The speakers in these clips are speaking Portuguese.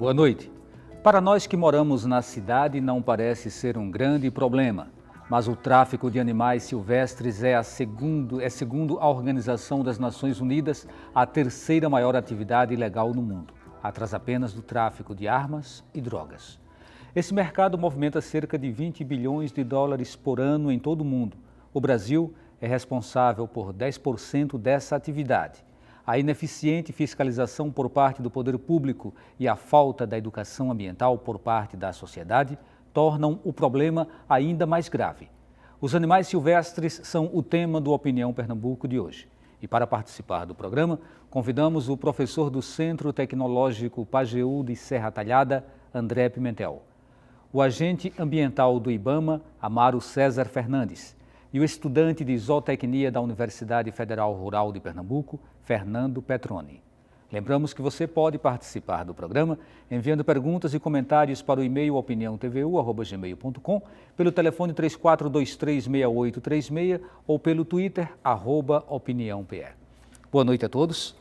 Boa noite. Para nós que moramos na cidade, não parece ser um grande problema, mas o tráfico de animais silvestres segundo a Organização das Nações Unidas, a terceira maior atividade ilegal no mundo, atrás apenas do tráfico de armas e drogas. Esse mercado movimenta cerca de 20 bilhões de dólares por ano em todo o mundo. O Brasil é responsável por 10% dessa atividade. A ineficiente fiscalização por parte do poder público e a falta da educação ambiental por parte da sociedade tornam o problema ainda mais grave. Os animais silvestres são o tema do Opinião Pernambuco de hoje. E para participar do programa, convidamos o professor do Centro Tecnológico Pajeú de Serra Talhada, André Pimentel, o agente ambiental do IBAMA, Amaro César Fernandes, e o estudante de zootecnia da Universidade Federal Rural de Pernambuco, Fernando Petroni. Lembramos que você pode participar do programa enviando perguntas e comentários para o e-mail opiniãotvu@gmail.com, pelo telefone 34236836 ou pelo Twitter, @opiniãope. Boa noite a todos.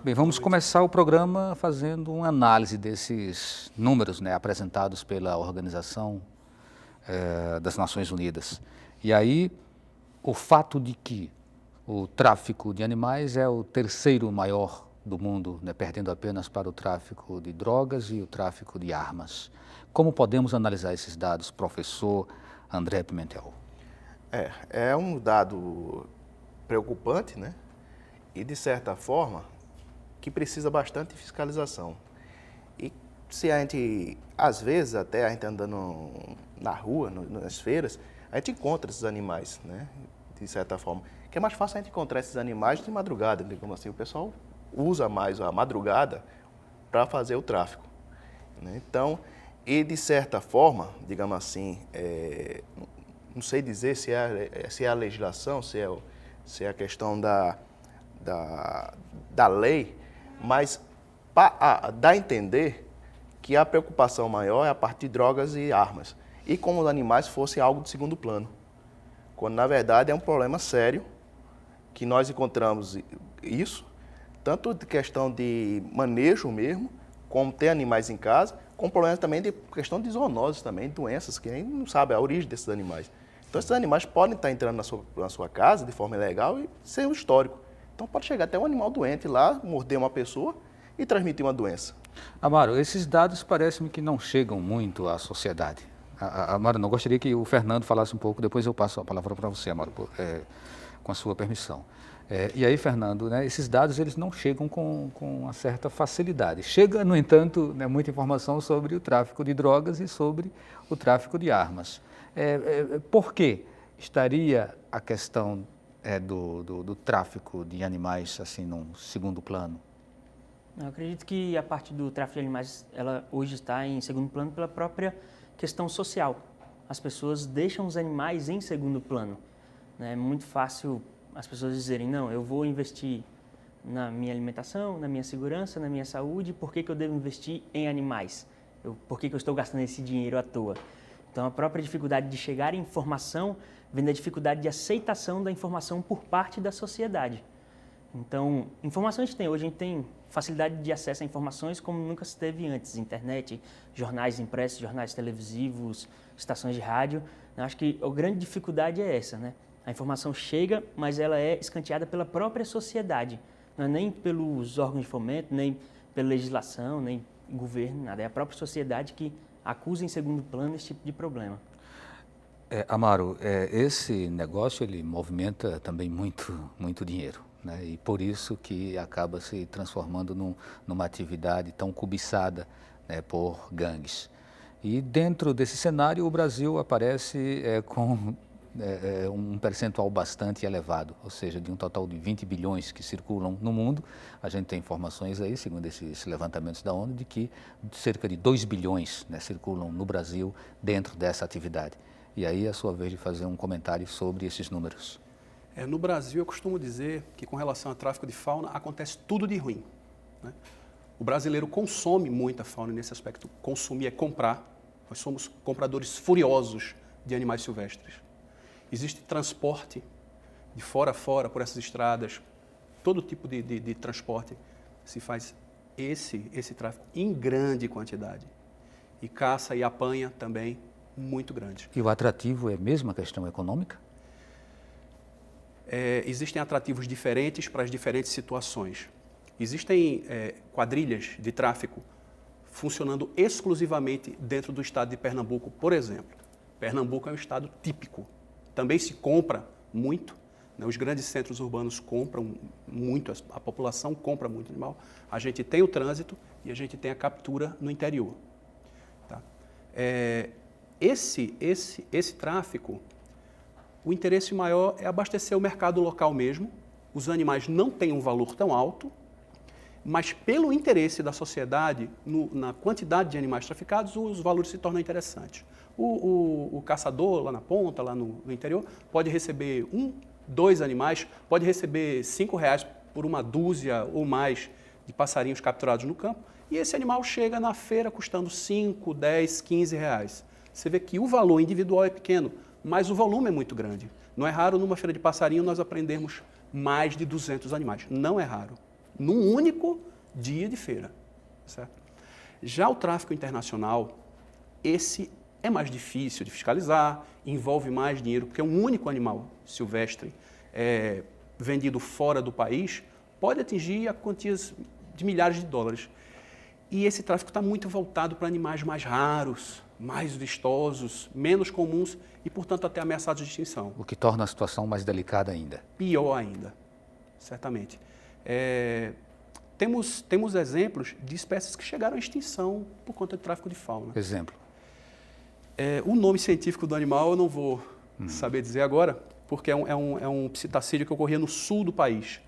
Bem, vamos começar o programa fazendo uma análise desses números, apresentados pela Organização das Nações Unidas. E aí, o fato de que o tráfico de animais é o terceiro maior do mundo, perdendo apenas para o tráfico de drogas e o tráfico de armas. Como podemos analisar esses dados, professor André Pimentel? É um dado preocupante, E de certa forma, que precisa bastante fiscalização. E se a gente, às vezes, até a gente andando na rua, nas feiras, a gente encontra esses animais, de certa forma. Que é mais fácil a gente encontrar esses animais de madrugada, digamos assim. O pessoal usa mais a madrugada para fazer o tráfico. Então, e de certa forma, digamos assim, não sei dizer se é a legislação, se é a questão da lei, mas dá a entender que a preocupação maior é a parte de drogas e armas. E como os animais fossem algo de segundo plano. Quando, na verdade, é um problema sério que nós encontramos isso, tanto de questão de manejo mesmo, como ter animais em casa, com problemas também de questão de zoonoses também, doenças, que a gente não sabe a origem desses animais. Então, esses animais podem estar entrando na sua casa de forma ilegal e ser um histórico. Então, pode chegar até um animal doente lá, morder uma pessoa e transmitir uma doença. Amaro, esses dados parecem-me que não chegam muito à sociedade. Amaro, não gostaria que o Fernando falasse um pouco, depois eu passo a palavra para você, Amaro, com a sua permissão. E aí, Fernando, esses dados eles não chegam com uma certa facilidade. Chega, no entanto, muita informação sobre o tráfico de drogas e sobre o tráfico de armas. Por que estaria a questão do tráfico de animais assim num segundo plano? Eu acredito que a parte do tráfico de animais, ela hoje está em segundo plano pela própria questão social. As pessoas deixam os animais em segundo plano. É muito fácil as pessoas dizerem, não, eu vou investir na minha alimentação, na minha segurança, na minha saúde, por que eu devo investir em animais? Por que eu estou gastando esse dinheiro à toa? Então, a própria dificuldade de chegar à informação vem da dificuldade de aceitação da informação por parte da sociedade. Então, informação a gente tem. Hoje a gente tem facilidade de acesso a informações como nunca se teve antes. Internet, jornais impressos, jornais televisivos, estações de rádio. Eu acho que a grande dificuldade é essa, A informação chega, mas ela é escanteada pela própria sociedade. Não é nem pelos órgãos de fomento, nem pela legislação, nem governo, nada. É a própria sociedade que acusa em segundo plano esse tipo de problema. Amaro, esse negócio ele movimenta também muito dinheiro. E por isso que acaba se transformando numa atividade tão cobiçada por gangues. E dentro desse cenário o Brasil aparece com um percentual bastante elevado, ou seja, de um total de 20 bilhões que circulam no mundo, a gente tem informações aí, segundo esses levantamentos da ONU, de que cerca de 2 bilhões circulam no Brasil dentro dessa atividade. E aí é a sua vez de fazer um comentário sobre esses números. No Brasil, eu costumo dizer que com relação ao tráfico de fauna, acontece tudo de ruim. O brasileiro consome muita fauna nesse aspecto. Consumir é comprar. Nós somos compradores furiosos de animais silvestres. Existe transporte de fora a fora por essas estradas. Todo tipo de transporte se faz esse tráfico em grande quantidade. E caça e apanha também muito grande. E o atrativo é mesmo a questão econômica? Existem atrativos diferentes para as diferentes situações. Existem quadrilhas de tráfico funcionando exclusivamente dentro do estado de Pernambuco, por exemplo. Pernambuco é um estado típico. Também se compra muito, né? Os grandes centros urbanos compram muito, a população compra muito animal. A gente tem o trânsito e a gente tem a captura no interior. Tá? Esse tráfico, o interesse maior é abastecer o mercado local mesmo. Os animais não têm um valor tão alto, mas pelo interesse da sociedade, na quantidade de animais traficados, os valores se tornam interessantes. O caçador lá na ponta, lá no interior, pode receber 1, 2 animais, pode receber R$5 por uma dúzia ou mais de passarinhos capturados no campo, e esse animal chega na feira custando 5, 10, 15 reais. Você vê que o valor individual é pequeno, mas o volume é muito grande. Não é raro numa feira de passarinho nós apreendermos mais de 200 animais. Não é raro. Num único dia de feira. Certo? Já o tráfico internacional, esse é mais difícil de fiscalizar, envolve mais dinheiro, porque um único animal silvestre vendido fora do país pode atingir a quantias de milhares de dólares. E esse tráfico está muito voltado para animais mais raros, mais vistosos, menos comuns e, portanto, até ameaçados de extinção. O que torna a situação mais delicada ainda. Pior ainda, certamente. Temos exemplos de espécies que chegaram à extinção por conta de tráfico de fauna. Exemplo? O nome científico do animal eu não vou saber dizer agora, porque é um psitacídeo que ocorria no sul do país.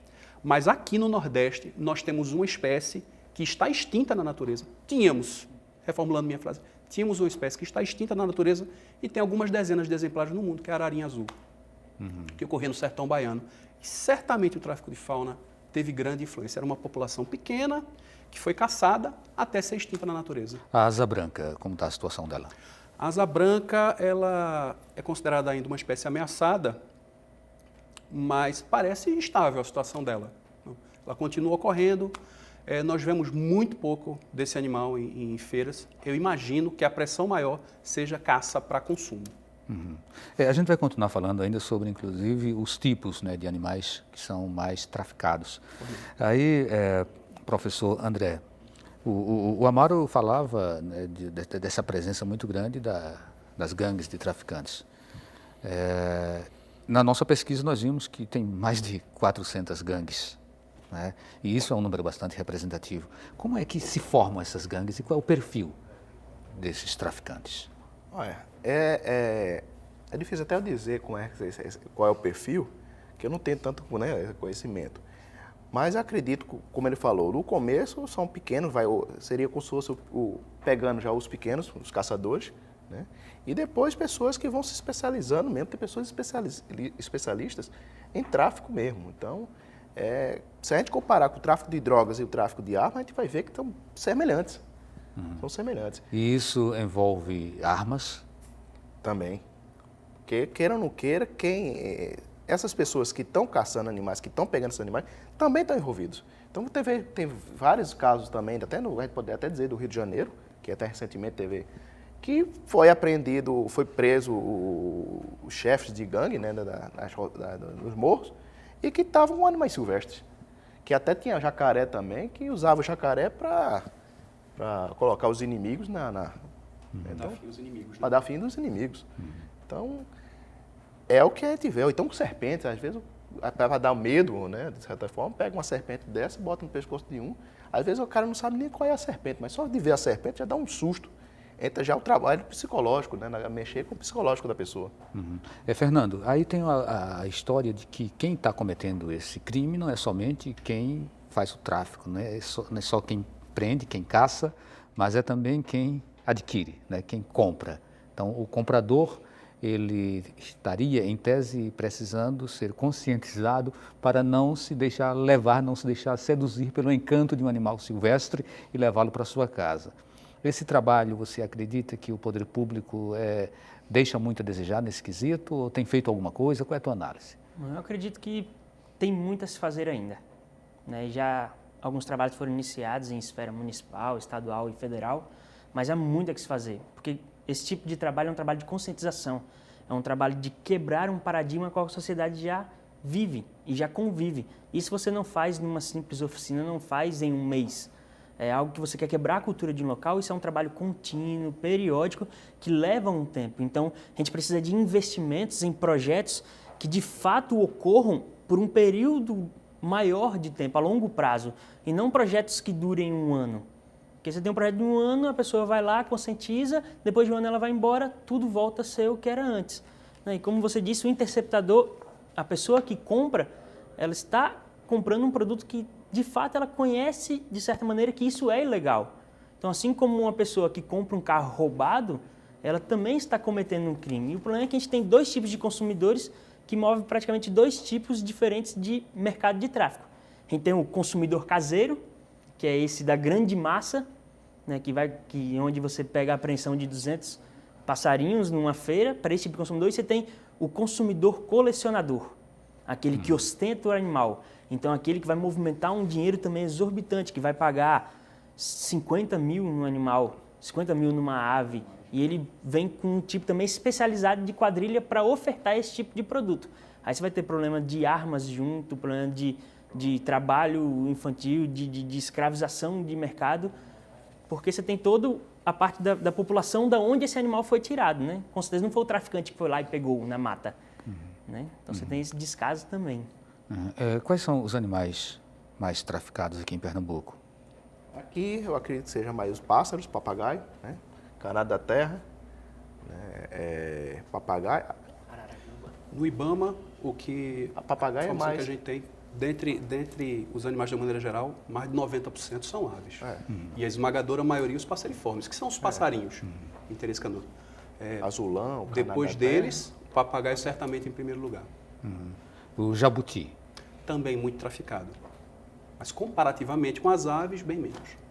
Mas aqui no Nordeste nós temos uma espécie que está extinta na natureza. Reformulando minha frase, tínhamos uma espécie que está extinta na natureza e tem algumas dezenas de exemplares no mundo, que é a ararinha azul, que ocorria no sertão baiano. E certamente o tráfico de fauna teve grande influência. Era uma população pequena que foi caçada até ser extinta na natureza. A asa branca, como está a situação dela? A asa branca, ela é considerada ainda uma espécie ameaçada, mas parece estável a situação dela. Ela continua ocorrendo. Nós vemos muito pouco desse animal em feiras. Eu imagino que a pressão maior seja caça para consumo. A gente vai continuar falando ainda sobre, inclusive, os tipos, né, de animais que são mais traficados. Aí, professor André, o Amaro falava, né, dessa presença muito grande das gangues de traficantes. Na nossa pesquisa nós vimos que tem mais de 400 gangues, né? E isso é um número bastante representativo. Como é que se formam essas gangues e qual é o perfil desses traficantes? Olha, é difícil até eu dizer qual é o perfil, que eu não tenho tanto, né, conhecimento. Mas acredito, como ele falou, no começo são pequenos, seria como se fosse pegando já os pequenos, os caçadores, né? E depois pessoas que vão se especializando mesmo, tem pessoas especialistas em tráfico mesmo. Então, se a gente comparar com o tráfico de drogas e o tráfico de armas, a gente vai ver que estão semelhantes. São semelhantes. E isso envolve armas? Também. Porque, queira ou não queira, essas pessoas que estão caçando animais, que estão pegando esses animais, também estão envolvidos. Então, tem vários casos também, a gente pode até dizer do Rio de Janeiro, que até recentemente teve, que foi apreendido, foi preso os chefes de gangue, né, dos morros, e que estavam com animais silvestres. Que até tinha jacaré também, que usava o jacaré para colocar os inimigos Dar fim aos inimigos, né? Para dar fim dos inimigos. Então, é o que a gente vê. Ou então com serpentes, às vezes, para dar medo, né, de certa forma, pega uma serpente dessa, bota no pescoço de um. Às vezes o cara não sabe nem qual é a serpente, mas só de ver a serpente já dá um susto. Entra já o trabalho psicológico, né, mexer com o psicológico da pessoa. Fernando, aí tem a história de que quem está cometendo esse crime não é somente quem faz o tráfico, não é só quem prende, quem caça, mas é também quem adquire, né, quem compra. Então, o comprador, ele estaria, em tese, precisando ser conscientizado para não se deixar levar, não se deixar seduzir pelo encanto de um animal silvestre e levá-lo para sua casa. Esse trabalho, você acredita que o poder público deixa muito a desejar nesse quesito ou tem feito alguma coisa? Qual é a tua análise? Eu acredito que tem muito a se fazer ainda, né? Já alguns trabalhos foram iniciados em esfera municipal, estadual e federal, mas há muito a que se fazer, porque esse tipo de trabalho é um trabalho de conscientização, é um trabalho de quebrar um paradigma com a sociedade já vive e já convive. Isso você não faz numa simples oficina, não faz em um mês. É algo que você quer quebrar a cultura de um local, isso é um trabalho contínuo, periódico, que leva um tempo. Então, a gente precisa de investimentos em projetos que de fato ocorram por um período maior de tempo, a longo prazo, e não projetos que durem um ano. Porque você tem um projeto de um ano, a pessoa vai lá, conscientiza, depois de um ano ela vai embora, tudo volta a ser o que era antes. E como você disse, o interceptador, a pessoa que compra, ela está comprando um produto que, de fato, ela conhece, de certa maneira, que isso é ilegal. Então, assim como uma pessoa que compra um carro roubado, ela também está cometendo um crime. E o problema é que a gente tem dois tipos de consumidores que movem praticamente dois tipos diferentes de mercado de tráfico. A gente tem o consumidor caseiro, que é esse da grande massa, né, onde você pega a apreensão de 200 passarinhos numa feira, para esse tipo de consumidor, e você tem o consumidor colecionador, aquele que ostenta o animal. Então, aquele que vai movimentar um dinheiro também exorbitante, que vai pagar 50 mil no animal, 50 mil numa ave, e ele vem com um tipo também especializado de quadrilha para ofertar esse tipo de produto. Aí você vai ter problema de armas junto, problema de trabalho infantil, de escravização de mercado, porque você tem toda a parte da população da onde esse animal foi tirado, né? Com certeza não foi o traficante que foi lá e pegou na mata. Né? Então você tem esse descaso também. Quais são os animais mais traficados aqui em Pernambuco? Aqui eu acredito que seja mais os pássaros, papagaio, né? Canado da terra, né? Papagaio. No IBAMA, a papagaio é mais. que a gente tem, dentre os animais de maneira geral, mais de 90% são aves. E a esmagadora maioria os passeriformes, que são os passarinhos, interesse canudo. Azulão, depois deles, o papagaio certamente em primeiro lugar. O jabuti? Também muito traficado. Mas comparativamente com as aves, bem menos.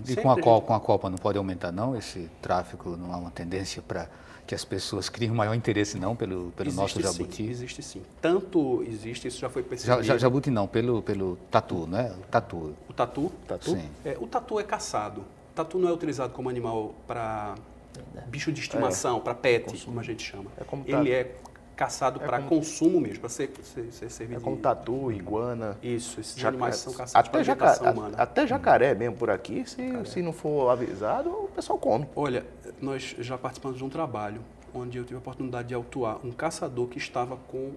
E com a Copa não pode aumentar não? Esse tráfico não há uma tendência para que as pessoas criem maior interesse não pelo nosso jabuti? Sim, existe sim. Tanto existe, isso já foi percebido. Jabuti não, pelo tatu, não é? O tatu. O tatu? Sim. O tatu é caçado. O tatu não é utilizado como animal para bicho de estimação, para pet, como a gente chama. Ele é caçado para consumo mesmo, para ser servido. Como tatu, iguana. Isso, esses animais são caçados para alimentação humana. Até jacaré mesmo por aqui, se não for avisado, o pessoal come. Olha, nós já participamos de um trabalho onde eu tive a oportunidade de autuar um caçador que estava com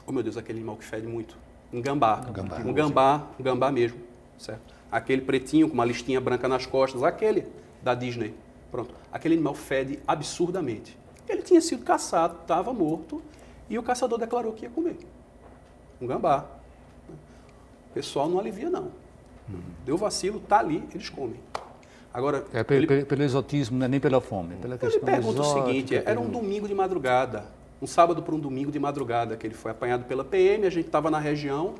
oh meu Deus, aquele animal que fede muito. Um gambá. Um gambá mesmo, certo? Aquele pretinho com uma listinha branca nas costas, aquele da Disney. Pronto. Aquele animal fede absurdamente. Ele tinha sido caçado, estava morto, e o caçador declarou que ia comer. Um gambá. O pessoal não alivia, não. Deu vacilo, está ali, eles comem. Agora, pelo exotismo, não é nem pela fome. Pela ele pergunta o seguinte, era um domingo de madrugada, um sábado para um domingo de madrugada, que ele foi apanhado pela PM, a gente estava na região,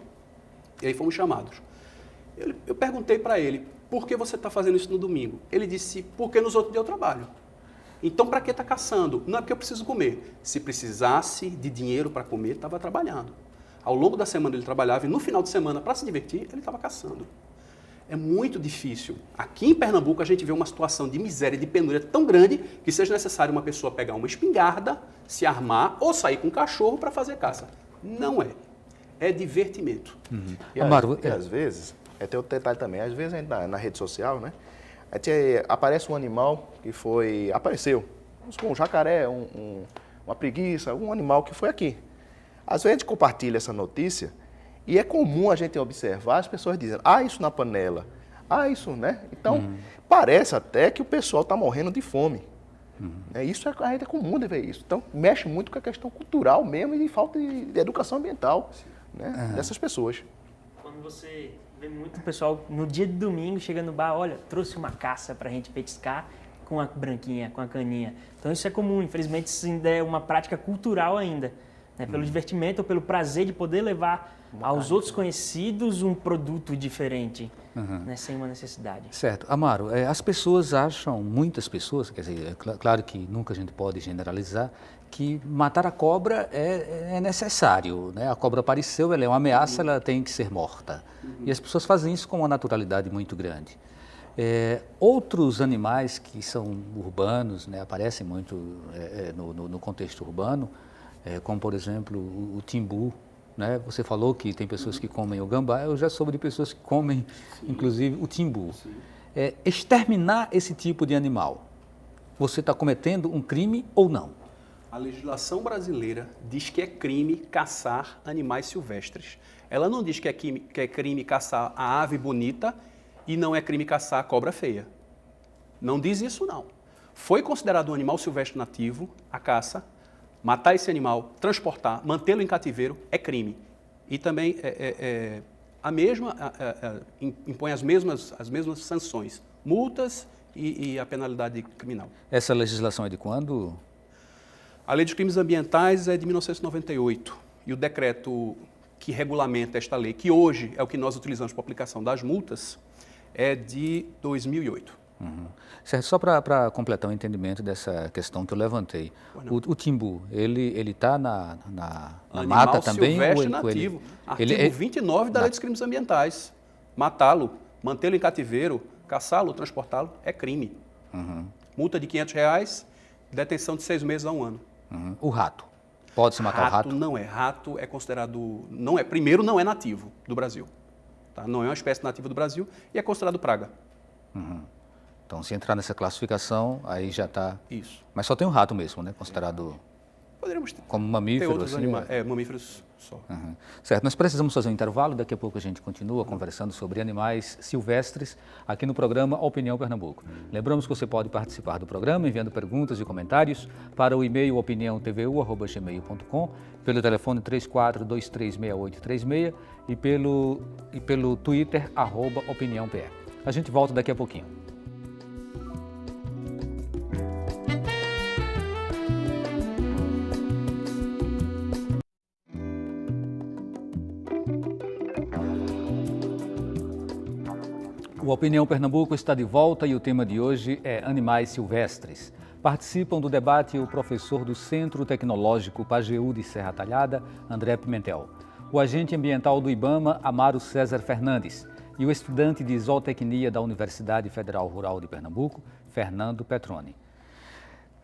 e aí fomos chamados. Eu perguntei para ele, por que você está fazendo isso no domingo? Ele disse, porque nos outros dias eu trabalho. Então, para que está caçando? Não é porque eu preciso comer. Se precisasse de dinheiro para comer, estava trabalhando. Ao longo da semana ele trabalhava e no final de semana, para se divertir, ele estava caçando. É muito difícil. Aqui em Pernambuco, a gente vê uma situação de miséria, de penúria tão grande que seja necessário uma pessoa pegar uma espingarda, se armar ou sair com um cachorro para fazer caça. Não é. É divertimento. E às vezes, tem outro detalhe também, às vezes na rede social, né? Aparece um animal que apareceu, um jacaré, uma preguiça, um animal que foi aqui. Às vezes a gente compartilha essa notícia e é comum a gente observar as pessoas dizendo, isso na panela, isso, né? Então, parece até que o pessoal está morrendo de fome. Isso a gente é comum de ver isso. Então, mexe muito com a questão cultural mesmo e de falta de educação ambiental, né? Dessas pessoas. Quando você vê muito pessoal no dia de domingo chega no bar, olha, trouxe uma caça para a gente petiscar com a branquinha, com a caninha. Então isso é comum, infelizmente isso ainda é uma prática cultural ainda. né? Pelo divertimento ou pelo prazer de poder levar aos outros conhecidos um produto diferente, né? Sem uma necessidade. Certo. Amaro, as pessoas acham, muitas pessoas, quer dizer, claro que nunca a gente pode generalizar, que matar a cobra é necessário, né? A cobra apareceu, ela é uma ameaça, ela tem que ser morta. E as pessoas fazem isso com uma naturalidade muito grande. Outros animais que são urbanos, né, aparecem muito no contexto urbano, como por exemplo o timbu, né? Você falou que tem pessoas que comem o gambá, eu já soube de pessoas que comem, inclusive, o timbu. Exterminar esse tipo de animal, você está cometendo um crime ou não? A legislação brasileira diz que é crime caçar animais silvestres. Ela não diz que é crime caçar a ave bonita e não é crime caçar a cobra feia. Não diz isso, não. Foi considerado um animal silvestre nativo, a caça. Matar esse animal, transportar, mantê-lo em cativeiro é crime. E também impõe as mesmas sanções, multas e a penalidade criminal. Essa legislação é de quando? A Lei de Crimes Ambientais é de 1998 e o decreto que regulamenta esta lei, que hoje é o que nós utilizamos para a aplicação das multas, é de 2008. Certo, só para completar o entendimento dessa questão que eu levantei. O timbu, ele está na mata também? Silvestre nativo. Artigo 29 da Lei dos Crimes Ambientais. Matá-lo, mantê-lo em cativeiro, caçá-lo, transportá-lo é crime. Multa de R$500, detenção de 6 meses a 1 ano. O rato? Pode-se matar o rato? Não é. Rato é considerado... Primeiro, não é nativo do Brasil. Tá? Não é uma espécie nativa do Brasil e é considerado praga. Então, se entrar nessa classificação, aí já está... Isso. Mas só tem o rato mesmo, né? Considerado Poderíamos ter como mamífero. Ter outros assim, animais. Mamíferos só. Certo, nós precisamos fazer um intervalo, daqui a pouco a gente continua conversando sobre animais silvestres aqui no programa Opinião Pernambuco. Lembramos que você pode participar do programa enviando perguntas e comentários para o e-mail opiniãotvu@gmail.com, pelo telefone 34236836 e pelo Twitter @opiniãopr. A gente volta daqui a pouquinho. O Opinião Pernambuco está de volta e o tema de hoje é animais silvestres. Participam do debate o professor do Centro Tecnológico Pajeú de Serra Talhada, André Pimentel, o agente ambiental do IBAMA, Amaro César Fernandes, e o estudante de zootecnia da Universidade Federal Rural de Pernambuco, Fernando Petroni.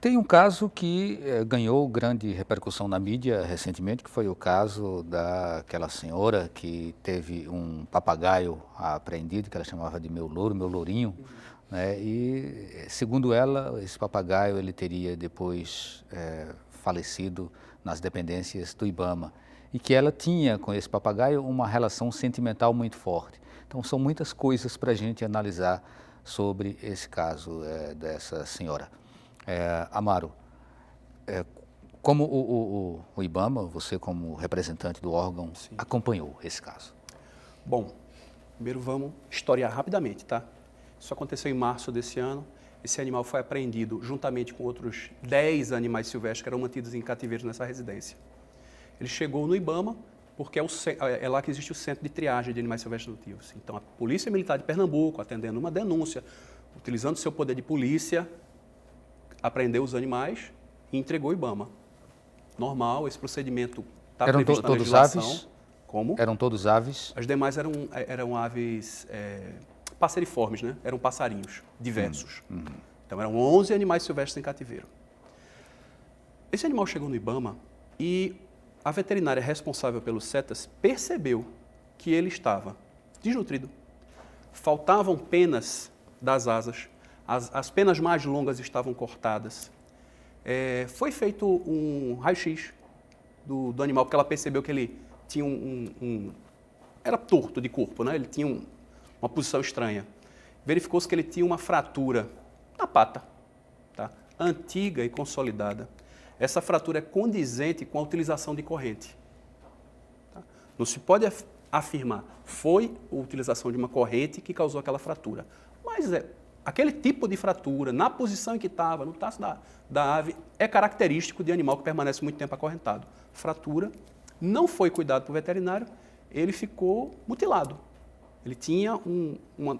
Tem um caso que ganhou grande repercussão na mídia recentemente, que foi o caso daquela senhora que teve um papagaio apreendido, que ela chamava de meu louro, meu lourinho, né? E, segundo ela, esse papagaio ele teria depois falecido nas dependências do IBAMA e que ela tinha com esse papagaio uma relação sentimental muito forte. Então, são muitas coisas para a gente analisar sobre esse caso dessa senhora. Amaro, como o IBAMA, você como representante do órgão, Sim. acompanhou esse caso? Bom, primeiro vamos historiar rapidamente, tá? Isso aconteceu em março desse ano. Esse animal foi apreendido juntamente com outros 10 animais silvestres que eram mantidos em cativeiros nessa residência. Ele chegou no IBAMA porque é lá que existe o Centro de Triagem de Animais Silvestres Nativos. Então, a Polícia Militar de Pernambuco, atendendo uma denúncia, utilizando seu poder de polícia, apreendeu os animais e entregou o IBAMA. Normal, esse procedimento está previsto na legislação. Todos aves? Como? Eram todos aves? As demais eram aves passeriformes, né? Eram passarinhos diversos. Então, eram 11 animais silvestres em cativeiro. Esse animal chegou no IBAMA e a veterinária responsável pelos CETAS percebeu que ele estava desnutrido. Faltavam penas das asas. As penas mais longas estavam cortadas. Foi feito um raio-x do animal, porque ela percebeu que ele tinha era torto de corpo, né? Ele tinha uma posição estranha. Verificou-se que ele tinha uma fratura na pata, tá? Antiga e consolidada. Essa fratura é condizente com a utilização de corrente. Tá? Não se pode afirmar foi a utilização de uma corrente que causou aquela fratura, mas aquele tipo de fratura, na posição em que estava, no taço da ave, é característico de animal que permanece muito tempo acorrentado. Fratura, não foi cuidado por veterinário, ele ficou mutilado. Ele tinha uma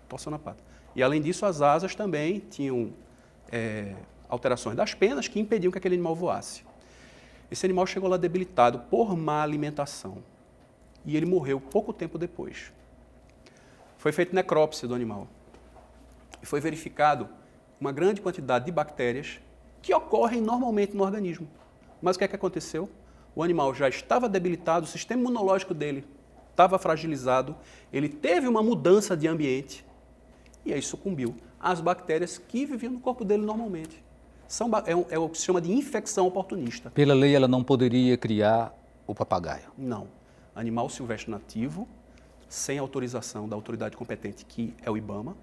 torção na pata. E, além disso, as asas também tinham alterações das penas que impediam que aquele animal voasse. Esse animal chegou lá debilitado por má alimentação. E ele morreu pouco tempo depois. Foi feita necrópsia do animal. E foi verificado uma grande quantidade de bactérias que ocorrem normalmente no organismo. Mas o que é que aconteceu? O animal já estava debilitado, o sistema imunológico dele estava fragilizado, ele teve uma mudança de ambiente e aí sucumbiu às bactérias que viviam no corpo dele normalmente. É o que se chama de infecção oportunista. Pela lei, ela não poderia criar o papagaio. Não. Animal silvestre nativo, sem autorização da autoridade competente, que é o IBAMA,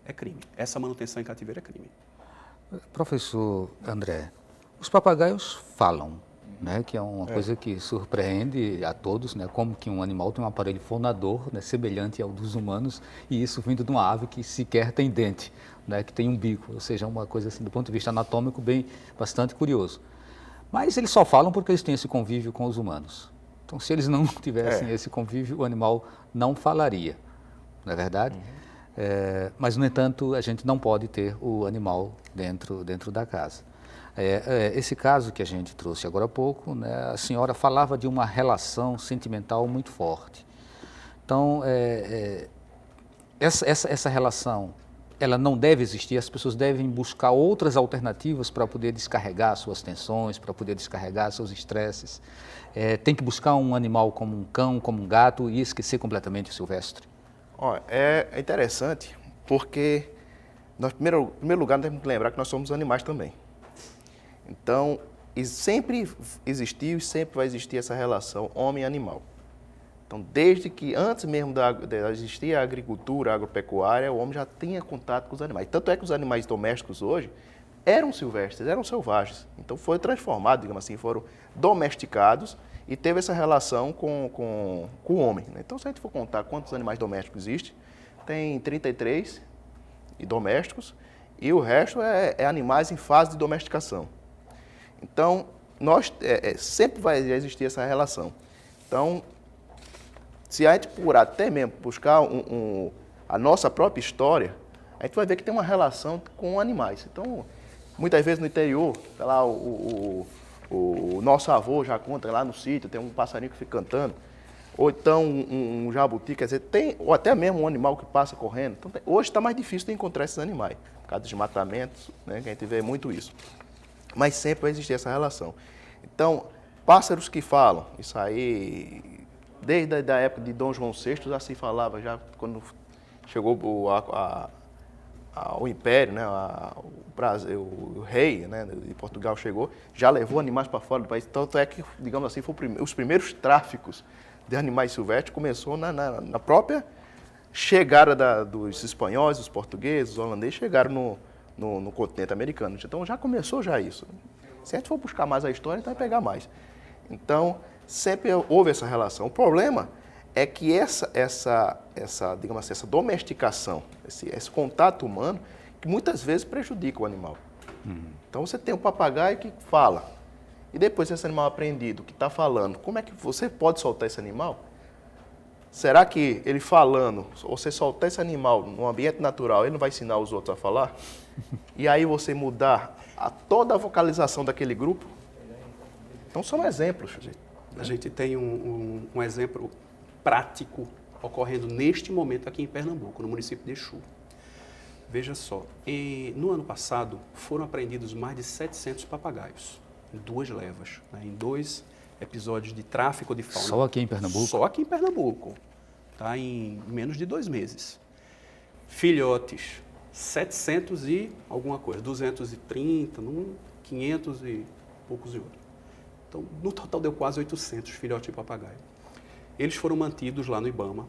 é crime. Essa manutenção em cativeiro é crime. Professor André, os papagaios falam, né, que é uma coisa que surpreende a todos, né, como que um animal tem um aparelho fonador, né, semelhante ao dos humanos, e isso vindo de uma ave que sequer tem dente, né, que tem um bico, ou seja, uma coisa assim, do ponto de vista anatômico, bastante curioso. Mas eles só falam porque eles têm esse convívio com os humanos. Então, se eles não tivessem esse convívio, o animal não falaria, não é verdade? Mas, no entanto, a gente não pode ter o animal dentro da casa. Esse caso que a gente trouxe agora há pouco, né, a senhora falava de uma relação sentimental muito forte. Então, essa relação, ela não deve existir, as pessoas devem buscar outras alternativas para poder descarregar suas tensões, para poder descarregar seus estresses. Tem que buscar um animal como um cão, como um gato e esquecer completamente o silvestre. É interessante porque, em primeiro lugar, nós temos que lembrar que nós somos animais também. Então, sempre existiu e sempre vai existir essa relação homem-animal. Então, desde que antes mesmo de existir a agricultura, a agropecuária, o homem já tinha contato com os animais. Tanto é que os animais domésticos hoje eram silvestres, eram selvagens. Então, foi transformado, digamos assim, foram domesticados e teve essa relação com o homem. Então, se a gente for contar quantos animais domésticos existem, tem 33 domésticos e o resto é animais em fase de domesticação. Então, sempre vai existir essa relação. Então, se a gente procurar até mesmo buscar a nossa própria história, a gente vai ver que tem uma relação com animais. Então, muitas vezes no interior, tá lá, o nosso avô já conta lá no sítio, tem um passarinho que fica cantando, ou então um jabuti, quer dizer, ou até mesmo um animal que passa correndo. Então, hoje está mais difícil de encontrar esses animais, por causa dos desmatamentos, né, que a gente vê muito isso. Mas sempre vai existir essa relação. Então, pássaros que falam, isso aí, desde a época de Dom João VI já se falava, já quando chegou o Império, né, o rei, né, de Portugal chegou, já levou animais para fora do país. Tanto é que, digamos assim, os primeiros tráficos de animais silvestres começou na própria chegada dos espanhóis, dos portugueses, dos holandeses, chegaram no continente americano. Então já começou isso. Se a gente for buscar mais a história, a gente vai pegar mais. Então, sempre houve essa relação. O problema é que digamos assim, essa domesticação, esse contato humano, que muitas vezes prejudica o animal. Então você tem um papagaio que fala, e depois esse animal aprendido, que está falando, como é que você pode soltar esse animal? Será que ele falando, ou você soltar esse animal no ambiente natural, ele não vai ensinar os outros a falar? E aí você mudar toda a vocalização daquele grupo? Então são exemplos. A gente tem um exemplo prático ocorrendo neste momento aqui em Pernambuco, no município de Exu. Veja só, no ano passado foram apreendidos mais de 700 papagaios, em 2 levas, né, em 2 episódios de tráfico de fauna. Só aqui em Pernambuco? Só aqui em Pernambuco, tá, em menos de 2 meses. Filhotes, 700 e alguma coisa, 230, 500 e poucos e outros. Então, no total deu quase 800 filhotes de papagaio. Eles foram mantidos lá no IBAMA.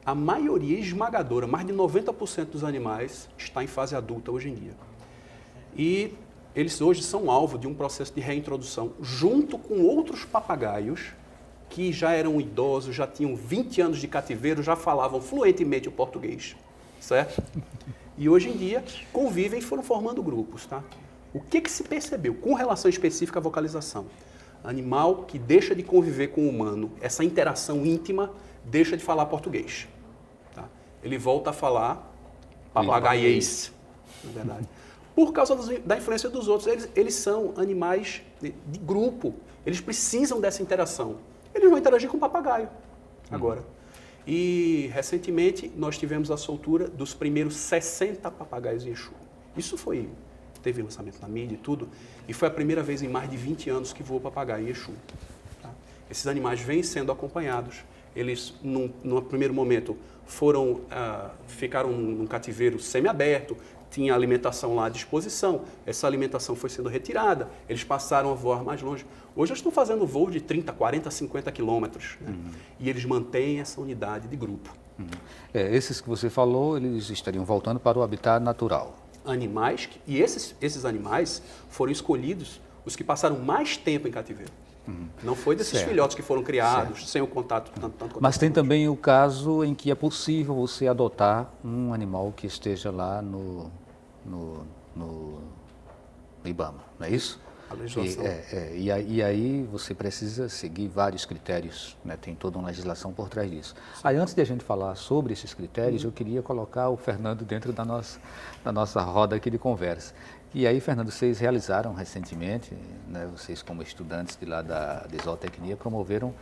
A maioria esmagadora, mais de 90% dos animais, está em fase adulta hoje em dia. E eles hoje são alvo de um processo de reintrodução, junto com outros papagaios que já eram idosos, já tinham 20 anos de cativeiro, já falavam fluentemente o português. certo? E hoje em dia convivem e foram formando grupos, tá? O que se percebeu com relação específica à vocalização? Animal que deixa de conviver com o humano, essa interação íntima, deixa de falar português. Tá? Ele volta a falar papagaiês, na verdade. Por causa da influência dos outros, eles são animais de grupo, eles precisam dessa interação. Eles vão interagir com o papagaio agora. E, recentemente, nós tivemos a soltura dos primeiros 60 papagaios em Exu. Isso teve lançamento na mídia e tudo, e foi a primeira vez em mais de 20 anos que voou papagaio em Exu. Tá? Esses animais vêm sendo acompanhados. Eles, num primeiro momento, ficaram num cativeiro semiaberto, tinha alimentação lá à disposição, essa alimentação foi sendo retirada, eles passaram a voar mais longe. Hoje eles estão fazendo voos de 30, 40, 50 quilômetros, né? E eles mantêm essa unidade de grupo. Esses que você falou, eles estariam voltando para o habitat natural. Animais, e esses animais foram escolhidos os que passaram mais tempo em cativeiro. Não foi desses filhotes que foram criados sem o contato tanto. Mas tem também o caso em que é possível você adotar um animal que esteja lá no IBAMA, não é isso? A legislação. E aí você precisa seguir vários critérios, né? Tem toda uma legislação por trás disso. Aí antes de a gente falar sobre esses critérios, eu queria colocar o Fernando dentro da nossa roda aqui de conversa. E aí, Fernando, vocês realizaram recentemente, né, vocês como estudantes de lá de zootecnia, promoveram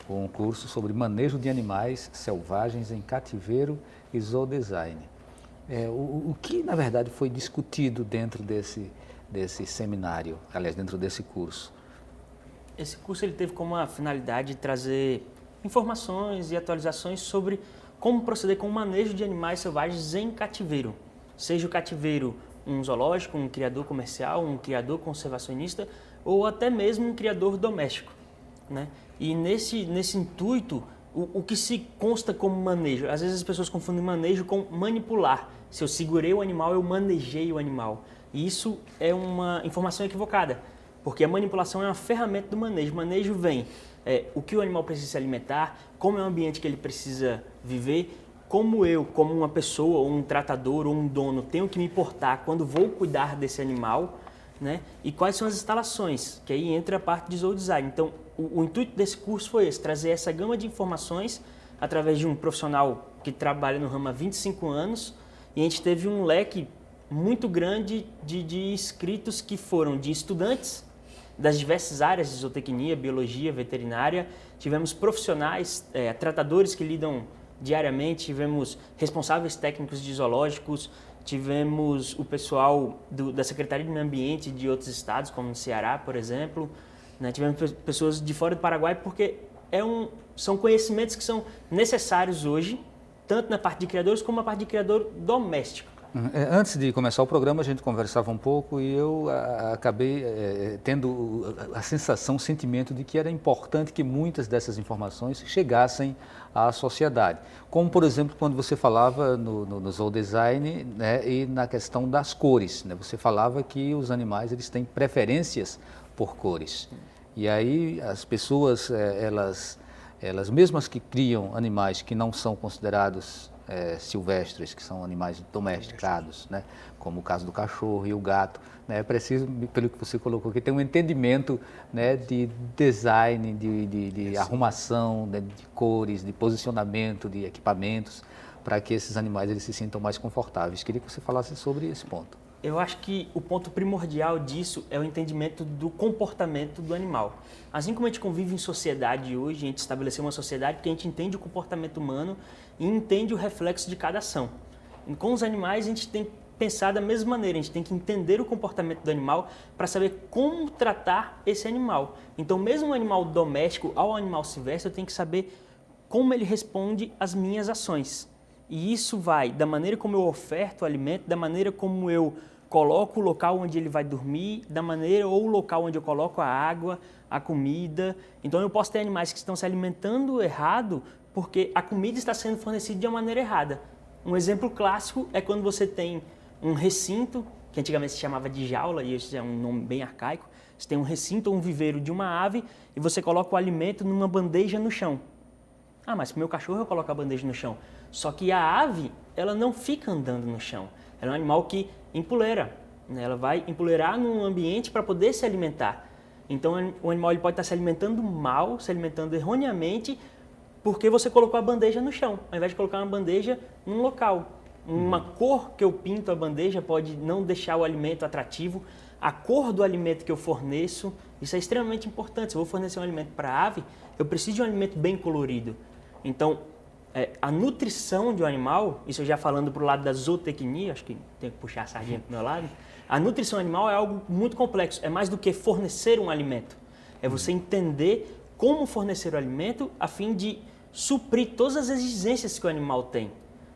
um curso sobre manejo de animais selvagens em cativeiro e zoodesign. O que, na verdade, foi discutido dentro desse seminário, aliás, dentro desse curso? Esse curso ele teve como a finalidade de trazer informações e atualizações sobre como proceder com o manejo de animais selvagens em cativeiro. Seja o cativeiro um zoológico, um criador comercial, um criador conservacionista ou até mesmo um criador doméstico, né? E nesse intuito, o que se consta como manejo? Às vezes as pessoas confundem manejo com manipular. Se eu segurei o animal, eu manejei o animal. E isso é uma informação equivocada, porque a manipulação é uma ferramenta do manejo. O manejo vem o que o animal precisa se alimentar, como é o ambiente que ele precisa viver, como eu, como uma pessoa, ou um tratador, ou um dono, tenho que me portar quando vou cuidar desse animal, né? E quais são as instalações, que aí entra a parte de zoodesign. Então, o intuito desse curso foi esse, trazer essa gama de informações através de um profissional que trabalha no ramo há 25 anos, e a gente teve um leque muito grande de inscritos que foram de estudantes das diversas áreas de zootecnia, biologia, veterinária, tivemos profissionais, tratadores que lidam diariamente, tivemos responsáveis técnicos de zoológicos, tivemos o pessoal da Secretaria de Meio Ambiente de outros estados, como no Ceará, por exemplo, né? Tivemos pessoas de fora do Paraguai, porque são conhecimentos que são necessários hoje, tanto na parte de criadores como na parte de criador doméstico. Antes de começar o programa, a gente conversava um pouco e eu acabei tendo a sensação, o sentimento de que era importante que muitas dessas informações chegassem à sociedade. Como, por exemplo, quando você falava no zoodesign, né, e na questão das cores, né? Você falava que os animais eles têm preferências por cores. E aí as pessoas, elas mesmas que criam animais que não são considerados silvestres, que são animais domesticados, né? Como o caso do cachorro e o gato, né? É preciso, pelo que você colocou aqui, ter um entendimento, né, de design, de arrumação, né, de cores, de posicionamento, de equipamentos, para que esses animais eles se sintam mais confortáveis. Queria que você falasse sobre esse ponto. Eu acho que o ponto primordial disso é o entendimento do comportamento do animal. Assim como a gente convive em sociedade hoje, a gente estabeleceu uma sociedade que a gente entende o comportamento humano e entende o reflexo de cada ação. E com os animais a gente tem que pensar da mesma maneira, a gente tem que entender o comportamento do animal para saber como tratar esse animal. Então, mesmo o animal doméstico ao animal silvestre, eu tenho que saber como ele responde às minhas ações. E isso vai da maneira como eu oferto o alimento, da maneira como eu coloco o local onde ele vai dormir, da maneira ou o local onde eu coloco a água, a comida. Então eu posso ter animais que estão se alimentando errado porque a comida está sendo fornecida de uma maneira errada. Um exemplo clássico é quando você tem um recinto, que antigamente se chamava de jaula, e esse é um nome bem arcaico. Você tem um recinto ou um viveiro de uma ave e você coloca o alimento numa bandeja no chão. Ah, mas para o meu cachorro eu coloco a bandeja no chão. Só que a ave, ela não fica andando no chão. Ela é um animal que empoleira, né? Ela vai empoleirar num ambiente para poder se alimentar. Então, o animal ele pode estar se alimentando mal, se alimentando erroneamente, porque você colocou a bandeja no chão, ao invés de colocar uma bandeja num local. Uma cor que eu pinto a bandeja pode não deixar o alimento atrativo. A cor do alimento que eu forneço, isso é extremamente importante. Se eu vou fornecer um alimento para a ave, eu preciso de um alimento bem colorido. Então, a nutrição de um animal, isso eu já falando para o lado da zootecnia, acho que tenho que puxar a sardinha para o meu lado, a nutrição animal é algo muito complexo, é mais do que fornecer um alimento. É você entender como fornecer o alimento a fim de suprir todas as exigências que o animal tem.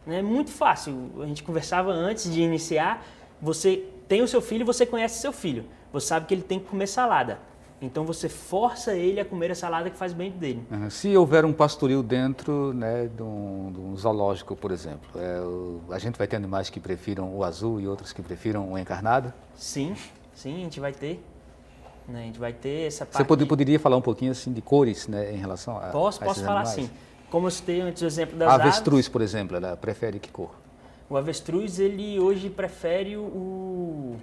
É muito fácil, a gente conversava antes de iniciar, você tem o seu filho, você conhece seu filho, você sabe que ele tem que comer salada. Então você força ele a comer a salada que faz bem dele. Se houver um pastoril dentro, né, de um zoológico, por exemplo, a gente vai ter animais que prefiram o azul e outros que prefiram o encarnado? Sim, a gente vai ter. Né, a gente vai ter essa parte... Você poderia falar um pouquinho assim de cores, né, em relação a Posso falar animais? sim. Como eu citei antes o exemplo das A aves... avestruz, por exemplo, ela prefere que cor? O avestruz, ele hoje prefere o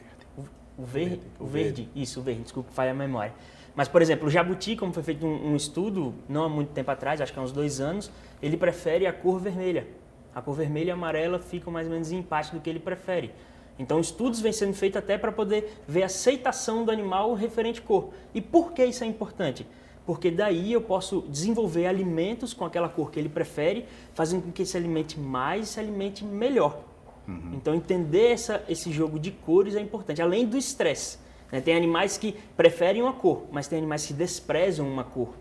verde. Isso, o verde, desculpa, falha a memória. Mas, por exemplo, o jabuti, como foi feito um estudo, não há muito tempo atrás, acho que há uns 2 anos, ele prefere a cor vermelha. A cor vermelha e amarela ficam mais ou menos em empate do que ele prefere. Então, estudos vêm sendo feitos até para poder ver a aceitação do animal referente à cor. E por que isso é importante? Porque daí eu posso desenvolver alimentos com aquela cor que ele prefere, fazendo com que ele se alimente mais e se alimente melhor. Então, entender esse jogo de cores é importante, além do estresse. Né? Tem animais que preferem uma cor, mas tem animais que desprezam uma cor.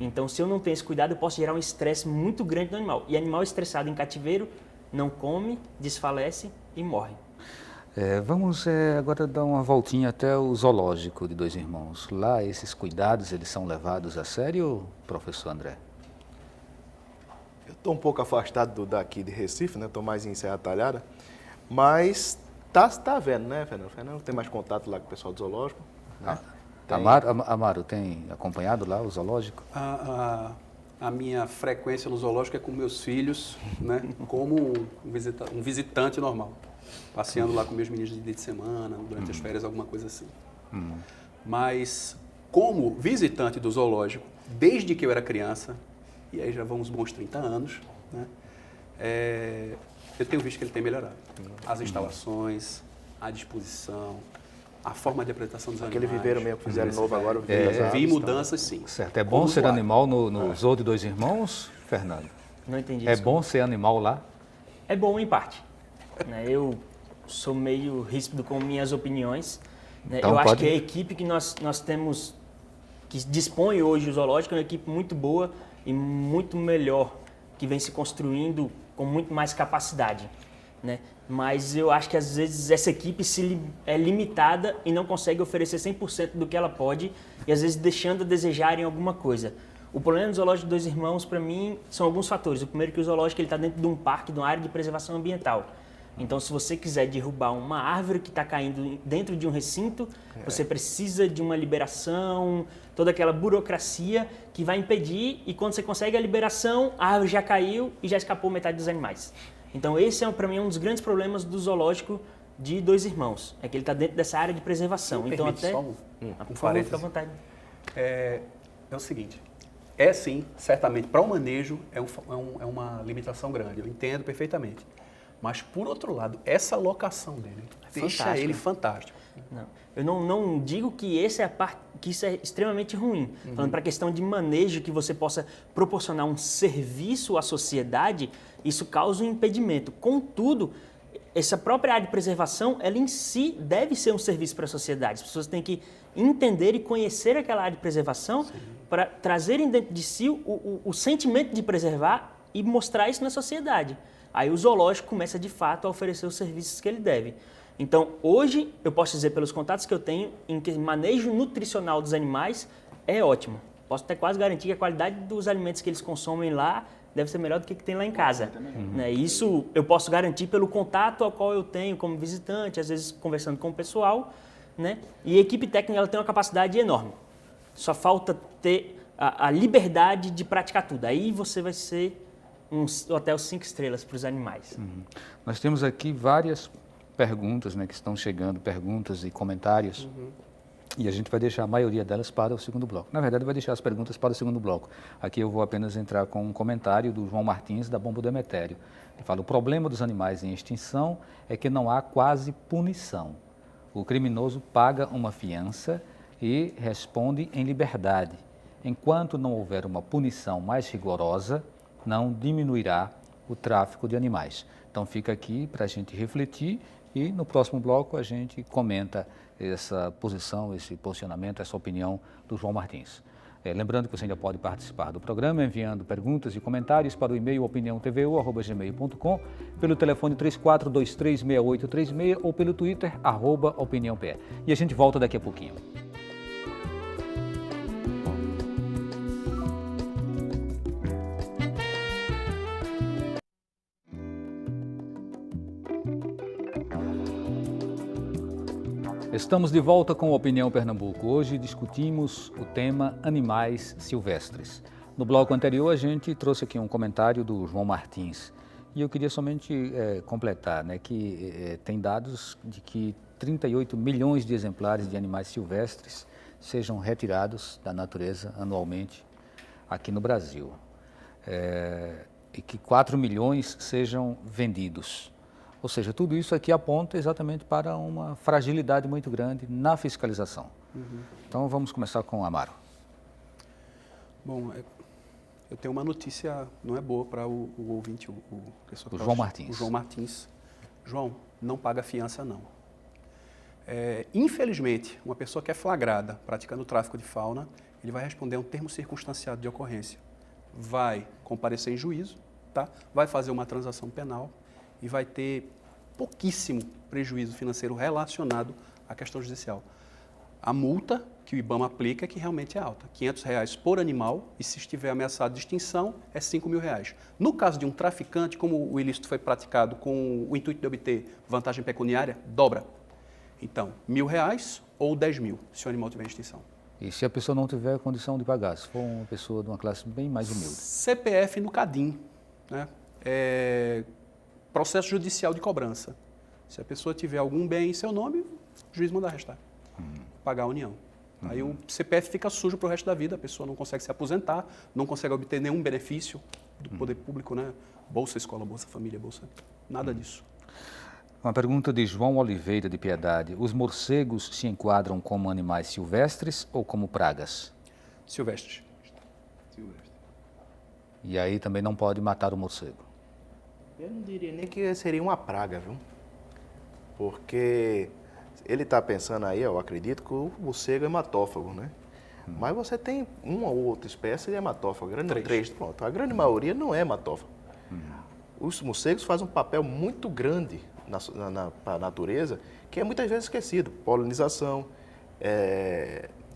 Então, se eu não tenho esse cuidado, eu posso gerar um estresse muito grande no animal. E animal estressado em cativeiro não come, desfalece e morre. Vamos agora dar uma voltinha até o zoológico de Dois Irmãos. Lá, esses cuidados, eles são levados a sério, professor André? Eu estou um pouco afastado daqui de Recife, né? Estou mais em Serra Talhada, mas tá vendo, né, Fernando? Fernando tem mais contato lá com o pessoal do zoológico. Né? Amaro, tem acompanhado lá o zoológico? A minha frequência no zoológico é com meus filhos, né? Como um visitante normal. Passeando lá com meus meninos de dia de semana, durante as férias, alguma coisa assim. Mas, como visitante do zoológico, desde que eu era criança, e aí já vamos bons 30 anos, né? Eu tenho visto que ele tem melhorado. As instalações, a disposição, a forma de apresentação dos animais. Aquele viveiro mesmo que fizeram novo agora. Vi mudanças, sim. Certo. É bom ser animal no zoo de Dois Irmãos, Fernando? Não entendi É isso. bom ser animal lá? É bom em parte. Né? Eu sou meio ríspido com minhas opiniões. Né? Então, eu acho que a equipe que nós temos, que dispõe hoje o zoológico, é uma equipe muito boa e muito melhor, que vem se construindo com muito mais capacidade. Né? Mas eu acho que às vezes essa equipe é limitada e não consegue oferecer 100% do que ela pode e às vezes deixando a desejar em alguma coisa. O problema do zoológico de Dois Irmãos, para mim, são alguns fatores. O primeiro é que o zoológico está dentro de um parque, de uma área de preservação ambiental. Então, se você quiser derrubar uma árvore que está caindo dentro de um recinto, você precisa de uma liberação, toda aquela burocracia que vai impedir, e quando você consegue a liberação, a árvore já caiu e já escapou metade dos animais. Então, esse é, para mim, um dos grandes problemas do zoológico de Dois Irmãos, é que ele está dentro dessa área de preservação. Então, até... Só por favor, fica à vontade. É o seguinte, sim, certamente, para o manejo é uma limitação grande, eu entendo perfeitamente. Mas, por outro lado, essa locação dele deixa ele fantástico. Não, eu não digo que essa é a parte, que isso é extremamente ruim. Falando para a questão de manejo, que você possa proporcionar um serviço à sociedade, isso causa um impedimento. Contudo, essa própria área de preservação, ela em si deve ser um serviço para a sociedade. As pessoas têm que entender e conhecer aquela área de preservação para trazerem dentro de si o sentimento de preservar e mostrar isso na sociedade. Aí o zoológico começa, de fato, a oferecer os serviços que ele deve. Então, hoje, eu posso dizer, pelos contatos que eu tenho, em que o manejo nutricional dos animais é ótimo. Posso até quase garantir que a qualidade dos alimentos que eles consomem lá deve ser melhor do que tem lá em casa. Né? Isso eu posso garantir pelo contato ao qual eu tenho como visitante, às vezes conversando com o pessoal. Né? E a equipe técnica ela tem uma capacidade enorme. Só falta ter a liberdade de praticar tudo. Aí você vai ser um hotel 5 estrelas para os animais. Nós temos aqui várias perguntas, né, que estão chegando, perguntas e comentários. E a gente vai deixar a maioria delas para o segundo bloco. Na verdade, vai deixar as perguntas para o segundo bloco. Aqui eu vou apenas entrar com um comentário do João Martins, da Bomba do Emetério. Ele fala: o problema dos animais em extinção é que não há quase punição. O criminoso paga uma fiança e responde em liberdade. Enquanto não houver uma punição mais rigorosa, não diminuirá o tráfico de animais. Então fica aqui para a gente refletir e no próximo bloco a gente comenta essa posição, esse posicionamento, essa opinião do João Martins. Lembrando que você ainda pode participar do programa enviando perguntas e comentários para o e-mail opiniãotvu@gmail.com, pelo telefone 34236836 ou pelo Twitter @opiniãopé. E a gente volta daqui a pouquinho. Estamos de volta com a Opinião Pernambuco. Hoje discutimos o tema animais silvestres. No bloco anterior a gente trouxe aqui um comentário do João Martins e eu queria somente completar, né, que tem dados de que 38 milhões de exemplares de animais silvestres sejam retirados da natureza anualmente aqui no Brasil e que 4 milhões sejam vendidos. Ou seja, tudo isso aqui aponta exatamente para uma fragilidade muito grande na fiscalização. Então, vamos começar com o Amaro. Bom, eu tenho uma notícia, não é boa para o ouvinte, o João Martins. O João Martins. João, não paga fiança, não. Infelizmente, uma pessoa que é flagrada praticando tráfico de fauna, ele vai responder a um termo circunstanciado de ocorrência. Vai comparecer em juízo, tá? Vai fazer uma transação penal e vai ter pouquíssimo prejuízo financeiro relacionado à questão judicial. A multa que o IBAMA aplica é que realmente é alta, R$500 por animal, e se estiver ameaçado de extinção, é R$5.000. No caso de um traficante, como o ilícito foi praticado com o intuito de obter vantagem pecuniária, dobra. Então, R$1.000 ou R$10.000, se o animal tiver em extinção. E se a pessoa não tiver condição de pagar, se for uma pessoa de uma classe bem mais humilde? CPF no CADIM, né? Processo judicial de cobrança. Se a pessoa tiver algum bem em seu nome, o juiz manda arrestar, pagar a União. Aí o CPF fica sujo para o resto da vida, a pessoa não consegue se aposentar, não consegue obter nenhum benefício do poder público, né? Bolsa Escola, Bolsa Família, Bolsa, nada disso. Uma pergunta de João Oliveira, de Piedade. Os morcegos se enquadram como animais silvestres ou como pragas? Silvestre. E aí também não pode matar o morcego? Eu não diria nem que seria uma praga, viu? Porque ele está pensando aí, eu acredito que o morcego é hematófago, né? Mas você tem uma ou outra espécie de hematófago, três, pronto. A grande maioria não é hematófago. Os morcegos fazem um papel muito grande na natureza, que é muitas vezes esquecido. Polinização,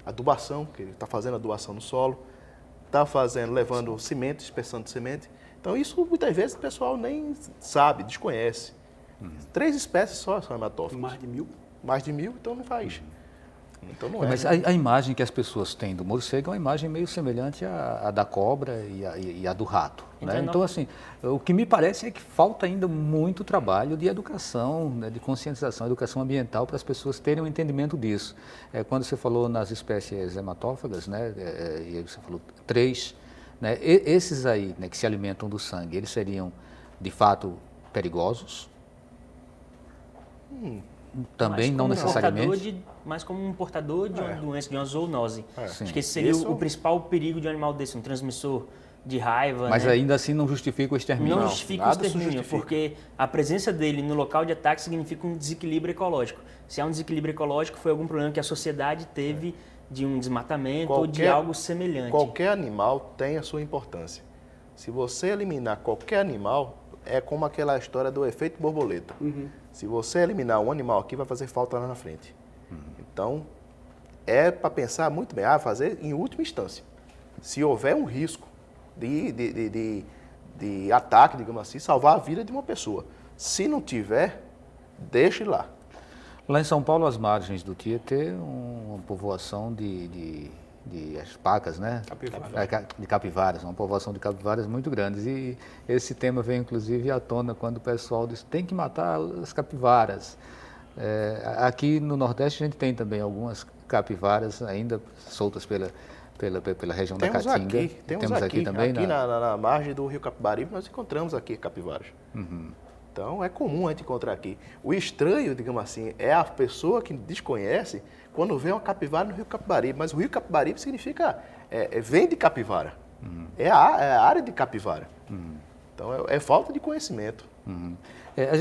adubação, que ele está fazendo adubação no solo, está levando semente, dispersando semente. Então, isso muitas vezes o pessoal nem sabe, desconhece. 3 espécies só são hematófagos. Mais de 1.000? Mais de 1.000, então não faz. Então não é. Mas a imagem que as pessoas têm do morcego é uma imagem meio semelhante à da cobra e à do rato. Né? Então, assim, o que me parece é que falta ainda muito trabalho de educação, né, de conscientização, educação ambiental, para as pessoas terem um entendimento disso. Quando você falou nas espécies hematófagas, né, e você falou 3, né, esses aí, né, que se alimentam do sangue, eles seriam, de fato, perigosos? Também não necessariamente. Mas como um portador de uma doença, de uma zoonose. Acho que esse seria Isso... o principal perigo de um animal desse, um transmissor de raiva. Mas né? ainda assim não justifica o extermínio. Não justifica o extermínio, porque a presença dele no local de ataque significa um desequilíbrio ecológico. Se há um desequilíbrio ecológico, foi algum problema que a sociedade teve de um desmatamento ou de algo semelhante. Qualquer animal tem a sua importância. Se você eliminar qualquer animal, é como aquela história do efeito borboleta. Se você eliminar um animal aqui, vai fazer falta lá na frente. Então, é para pensar muito bem, fazer em última instância. Se houver um risco de ataque, digamos assim, salvar a vida de uma pessoa. Se não tiver, deixe lá. Lá em São Paulo, às margens do Tietê, uma povoação de as pacas, né? De capivaras, uma povoação de capivaras muito grandes. E esse tema vem inclusive à tona quando o pessoal diz tem que matar as capivaras. Aqui no Nordeste a gente tem também algumas capivaras ainda soltas pela região da Caatinga. Temos aqui também. Aqui na margem do rio Capibaribe nós encontramos aqui capivaras. Uhum. Então é comum a gente encontrar aqui. O estranho, digamos assim, é a pessoa que desconhece quando vê uma capivara no rio Capibaribe. Mas o rio Capibaribe significa, vem de capivara. Uhum. É a área de capivara. Uhum. Então é falta de conhecimento. Uhum.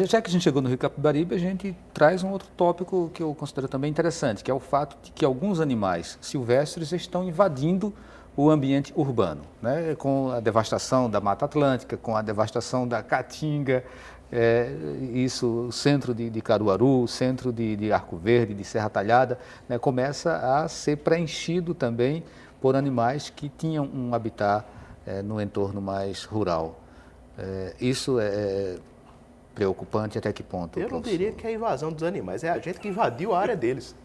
Já que a gente chegou no rio Capibaribe, a gente traz um outro tópico que eu considero também interessante, que é o fato de que alguns animais silvestres estão invadindo o ambiente urbano, né? Com a devastação da Mata Atlântica, com a devastação da Caatinga, o centro de Caruaru, o centro de Arco Verde, de Serra Talhada, né? Começa a ser preenchido também por animais que tinham um habitat no entorno mais rural. Isso é preocupante até que ponto? Eu não diria que é a invasão dos animais, é a gente que invadiu a área deles.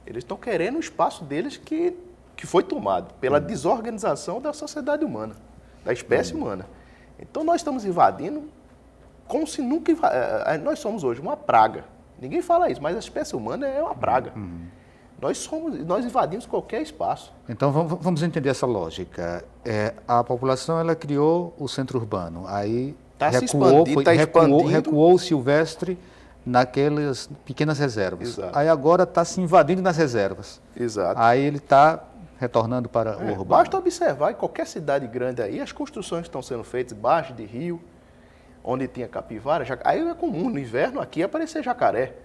Eles estão querendo o espaço deles que foi tomado pela desorganização da sociedade humana, da espécie humana. Então nós estamos invadindo como se nunca... Nós somos hoje uma praga. Ninguém fala isso, mas a espécie humana é uma praga. Nós invadimos qualquer espaço. Então vamos entender essa lógica. A população ela criou o centro urbano, aí recuou o silvestre naquelas pequenas reservas. Exato. Aí agora está se invadindo nas reservas. Exato. Aí ele está retornando para o urbano. Basta observar em qualquer cidade grande aí, as construções que estão sendo feitas embaixo de rio, onde tinha capivara, aí é comum no inverno aqui aparecer jacaré.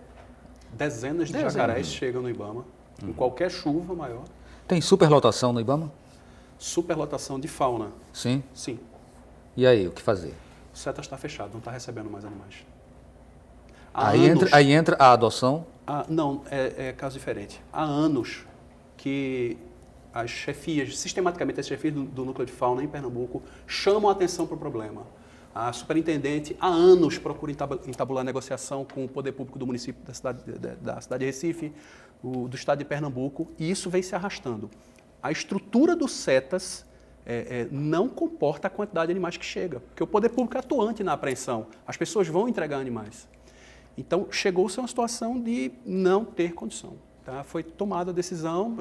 Dezenas de jacarés chegam no Ibama, em qualquer chuva maior. Tem superlotação no Ibama? Superlotação de fauna. Sim? Sim. E aí, o que fazer? O CETA está fechado, não está recebendo mais animais. Aí entra a adoção? Não, é caso diferente. Há anos que as chefias, sistematicamente as chefias do núcleo de fauna em Pernambuco chamam a atenção para o problema. A superintendente há anos procura entabular negociação com o poder público do município da cidade de Recife, do estado de Pernambuco, e isso vem se arrastando. A estrutura dos CETAS não comporta a quantidade de animais que chega, porque o poder público é atuante na apreensão, as pessoas vão entregar animais. Então, chegou-se a uma situação de não ter condição. Tá? Foi tomada a decisão,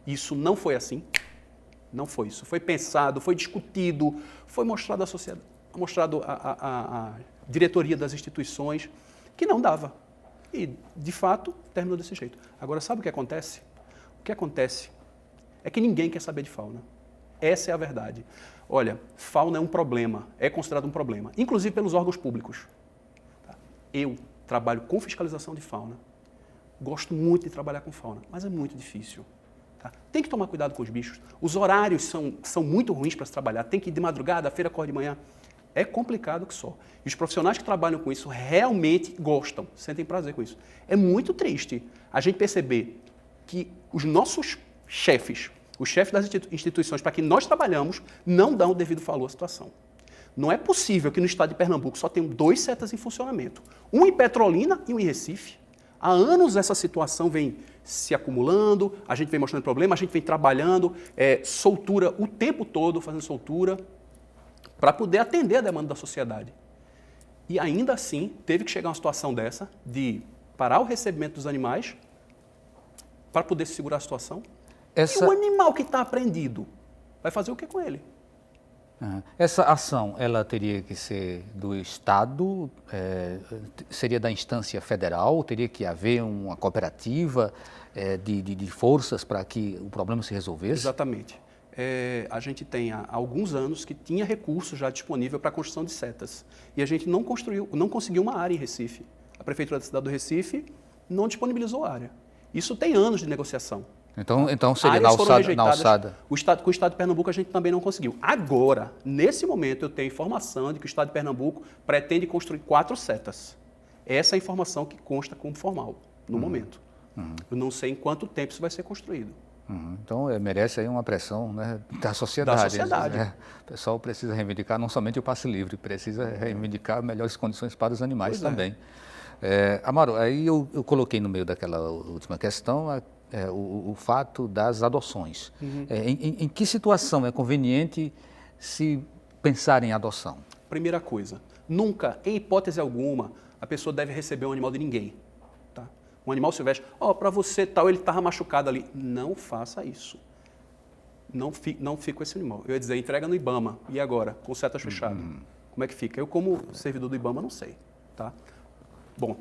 isso não foi assim, não foi isso. Foi pensado, foi discutido, foi mostrado à sociedade, mostrado à diretoria das instituições que não dava. E, de fato, terminou desse jeito. Agora, sabe o que acontece? O que acontece é que ninguém quer saber de fauna. Essa é a verdade. Olha, fauna é um problema, é considerado um problema, inclusive pelos órgãos públicos. Tá? Eu trabalho com fiscalização de fauna, gosto muito de trabalhar com fauna, mas é muito difícil. Tá? Tem que tomar cuidado com os bichos. Os horários são muito ruins para se trabalhar, tem que ir de madrugada, a feira corre de manhã. É complicado que só. E os profissionais que trabalham com isso realmente gostam, sentem prazer com isso. É muito triste a gente perceber que os nossos chefes, os chefes das instituições para que nós trabalhamos, não dão o devido valor à situação. Não é possível que no estado de Pernambuco só tenham 2 CETAs em funcionamento. Um em Petrolina e um em Recife. Há anos essa situação vem se acumulando, a gente vem mostrando problema, a gente vem trabalhando, soltura o tempo todo, fazendo soltura, para poder atender a demanda da sociedade. E ainda assim, teve que chegar a uma situação dessa, de parar o recebimento dos animais, para poder segurar a situação. E o animal que está apreendido, vai fazer o que com ele? Essa ação, ela teria que ser do Estado, seria da instância federal, teria que haver uma cooperativa de forças para que o problema se resolvesse? Exatamente. A gente tem há alguns anos que tinha recurso já disponível para a construção de CETAs. E a gente não conseguiu uma área em Recife. A Prefeitura da cidade do Recife não disponibilizou a área. Isso tem anos de negociação. Então seria na alçada. Com o Estado de Pernambuco a gente também não conseguiu. Agora, nesse momento, eu tenho informação de que o Estado de Pernambuco pretende construir 4 CETAs. Essa é a informação que consta como formal, no momento. Eu não sei em quanto tempo isso vai ser construído. Então merece aí uma pressão, né, da sociedade. O pessoal precisa reivindicar não somente o passe livre, precisa reivindicar melhores condições para os animais também. Amaro, aí eu coloquei no meio daquela última questão o fato das adoções. Em que situação é conveniente se pensar em adoção? Primeira coisa, nunca, em hipótese alguma, a pessoa deve receber um animal de ninguém. Tá? Um animal silvestre, para você tal, ele estava machucado ali. Não faça isso. Não fique com esse animal. Eu ia dizer, entrega no IBAMA. E agora? Com setas fechadas. Como é que fica? Eu, como servidor do IBAMA, não sei. Tá? Bom,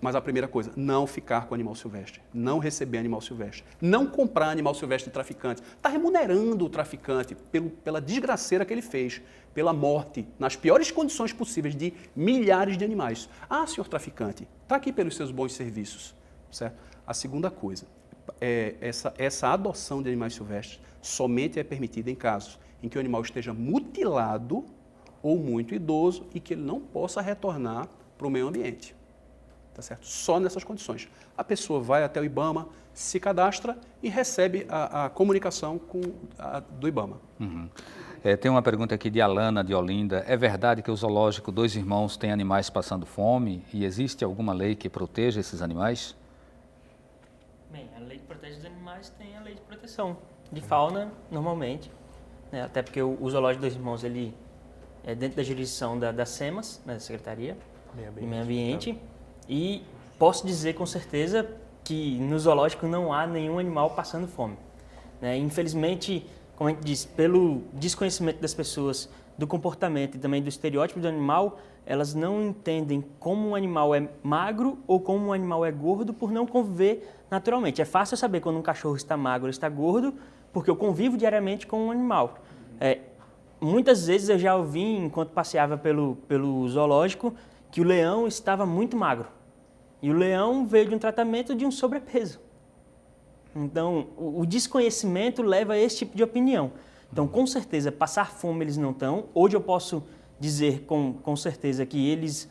mas a primeira coisa, não ficar com animal silvestre. Não receber animal silvestre. Não comprar animal silvestre de traficante. Está remunerando o traficante pela desgraceira que ele fez, pela morte, nas piores condições possíveis, de milhares de animais. Ah, senhor traficante, está aqui pelos seus bons serviços. Certo? A segunda coisa, essa adoção de animais silvestres somente é permitida em casos em que o animal esteja mutilado ou muito idoso e que ele não possa retornar para o meio ambiente. Tá certo? Só nessas condições. A pessoa vai até o IBAMA, se cadastra e recebe a comunicação do IBAMA. Tem uma pergunta aqui de Alana, de Olinda. É verdade que o zoológico Dois Irmãos tem animais passando fome e existe alguma lei que proteja esses animais? Bem, a lei que protege os animais tem a lei de proteção de fauna, normalmente. Né? Até porque o zoológico Dois Irmãos ele é dentro da jurisdição da SEMAS, da Secretaria de Meio Ambiente. E posso dizer com certeza que no zoológico não há nenhum animal passando fome. Né? Infelizmente, como a gente disse, pelo desconhecimento das pessoas do comportamento e também do estereótipo do animal, elas não entendem como um animal é magro ou como um animal é gordo por não conviver naturalmente. É fácil saber quando um cachorro está magro ou está gordo, porque eu convivo diariamente com um animal. Muitas vezes eu já ouvi, enquanto passeava pelo zoológico, que o leão estava muito magro. E o leão veio de um tratamento de um sobrepeso. Então, o desconhecimento leva a esse tipo de opinião. Então, com certeza, passar fome eles não estão. Hoje eu posso dizer com certeza que eles